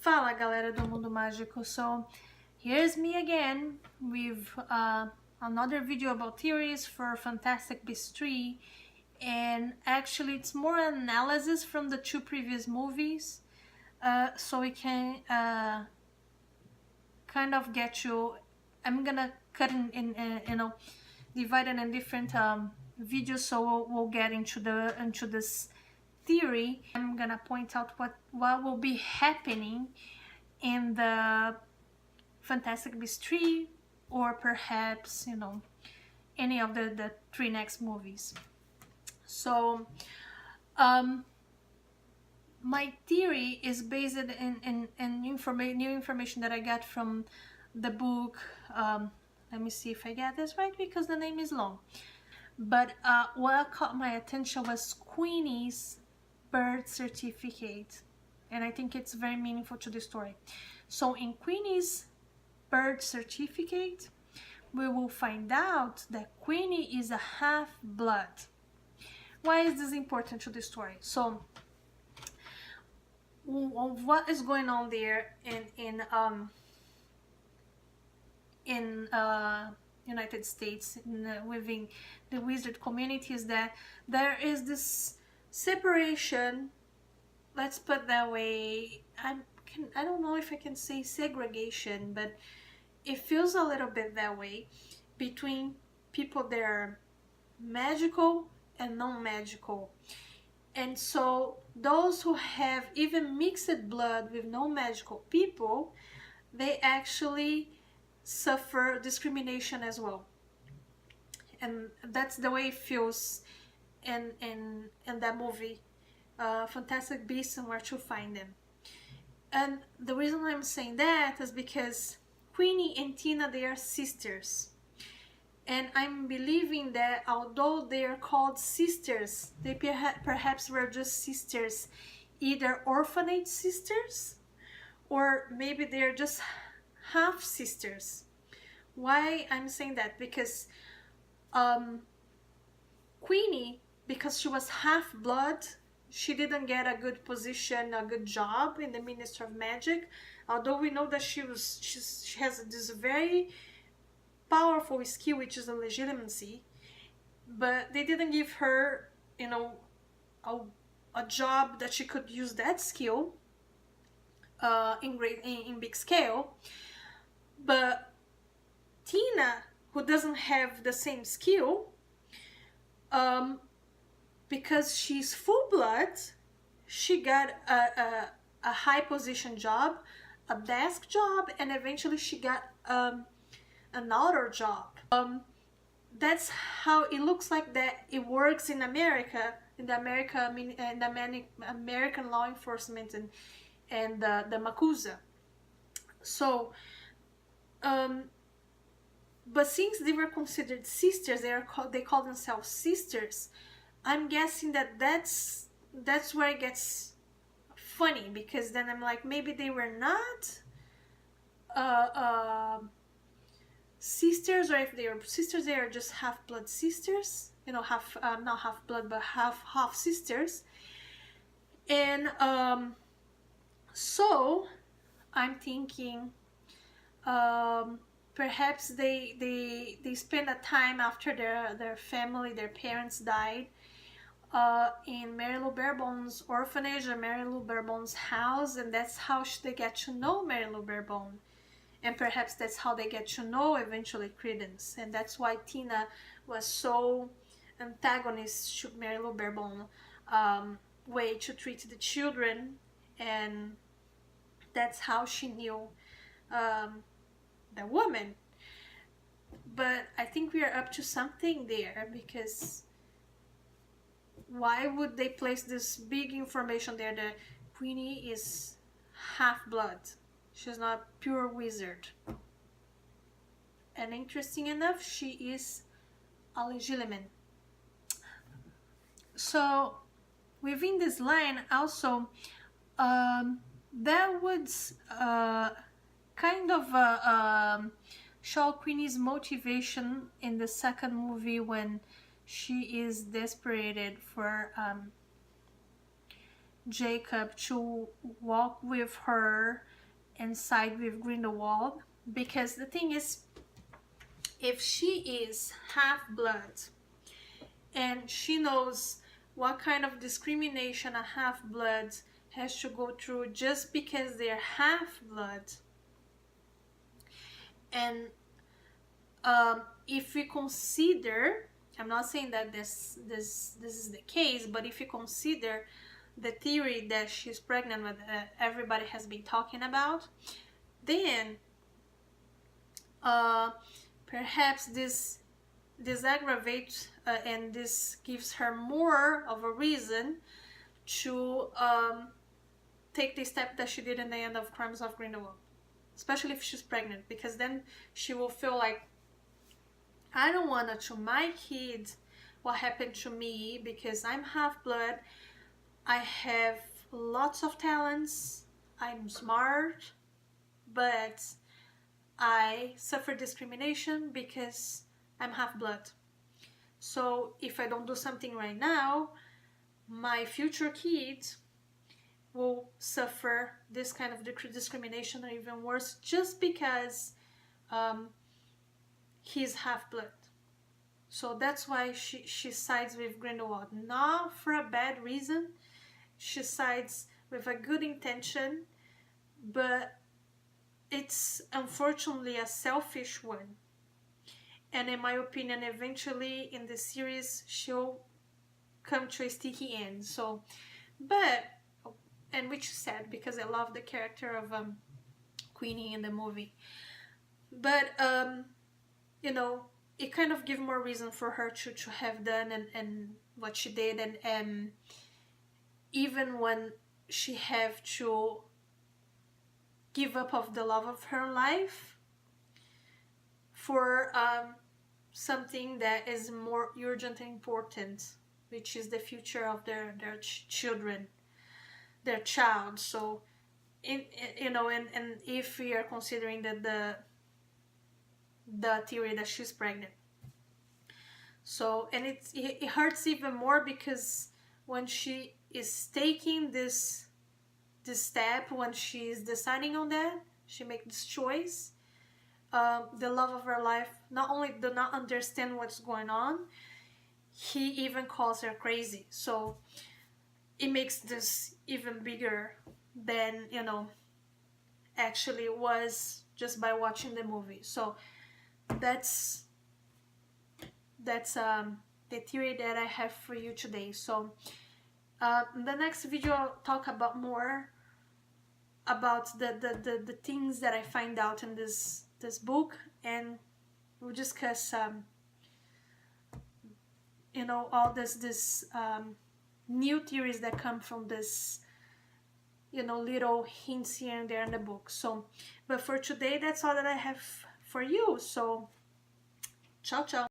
Fala galera do Mundo Mágico, so here's me again with another video about theories for Fantastic Beasts 3, and actually it's more analysis from the two previous movies, so we can kind of get you. I'm gonna cut in divide it in different videos, so we'll get into this theory. I'm gonna point out what will be happening in the Fantastic Beasts 3, or perhaps any of the three next movies. So my theory is based in new information that I got from the book. Let me see if I get this right because the name is long. But what caught my attention was Queenie's birth certificate, and I think it's very meaningful to the story. So in Queenie's birth certificate, we will find out that Queenie is a half-blood. Why is this important to the story? So what is going on there in United States, within the wizard community, is that there is this separation, let's put that way. I don't know if I can say segregation, but it feels a little bit that way, between people that are magical and non-magical. And so those who have even mixed blood with non-magical people, they actually suffer discrimination as well. And that's the way it feels in that movie, Fantastic Beasts and Where to Find Them. And the reason I'm saying that is because Queenie and Tina, they are sisters. And I'm believing that although they are called sisters, they perhaps were just sisters, either orphanage sisters, or maybe they're just half sisters. Why I'm saying that? Because Queenie, because she was half blood, she didn't get a good position, a good job in the Ministry of Magic, although we know that she has this very powerful skill, which is legitimacy, but they didn't give her a job that she could use that skill in big scale. But Tina, who doesn't have the same skill, because she's full blood, she got a high position job, a desk job, and eventually she got another job. That's how it looks like that it works in America, in the American law enforcement and the MACUSA. So but since they were considered sisters, they call themselves sisters. I'm guessing that's where it gets funny, because then I'm like, maybe they were not sisters, or if they were sisters, they are just half-blood sisters, half not half-blood but half sisters. And so I'm thinking perhaps they spend a time after their parents died, in Mary Lou Barebone's orphanage or Mary Lou Barebone's house, and that's how they get to know Mary Lou Barebone, and perhaps that's how they get to know eventually Credence, and that's why Tina was so antagonist to Mary Lou Barebone way to treat the children, and that's how she knew the woman. But I think we are up to something there, because why would they place this big information there that Queenie is half-blood? She's not pure wizard. And interesting enough, she is a legilimate. So within this line also, that would kind of show Queenie's motivation in the second movie, when she is desperate for Jacob to walk with her and side with Grindelwald, because the thing is, if she is half-blood and she knows what kind of discrimination a half-blood has to go through just because they're half-blood, and if we consider, I'm not saying that this is the case, but if you consider the theory that she's pregnant with, everybody has been talking about, then perhaps this aggravates and this gives her more of a reason to take the step that she did in the end of Crimes of Grindelwald, especially if she's pregnant, because then she will feel like, I don't want to show my kid what happened to me, because I'm half-blood, I have lots of talents, I'm smart, but I suffer discrimination because I'm half-blood. So if I don't do something right now, my future kids will suffer this kind of discrimination, or even worse, just because he's half-blood. So that's why she sides with Grindelwald, not for a bad reason. She sides with a good intention, but it's unfortunately a selfish one. And in my opinion, eventually in the series, she'll come to a sticky end. So, but, and which is sad, because I love the character of Queenie in the movie. But, you know, it kind of gives more reason for her to have done and what she did, and even when she have to give up of the love of her life for something that is more urgent and important, which is the future of their children, their child. So, you know, and if we are considering that the theory that she's pregnant, so, and it hurts even more, because when she is taking this step, when she is deciding on that, she makes this choice, the love of her life not only do not understand what's going on, he even calls her crazy. So it makes this even bigger than, you know, actually was just by watching the movie. So that's the theory that I have for you today. So in the next video, I'll talk about more about the things that I find out in this book, and we'll discuss you know, all this new theories that come from this, you know, little hints here and there in the book. So, but for today, that's all that I have for you. So, ciao ciao.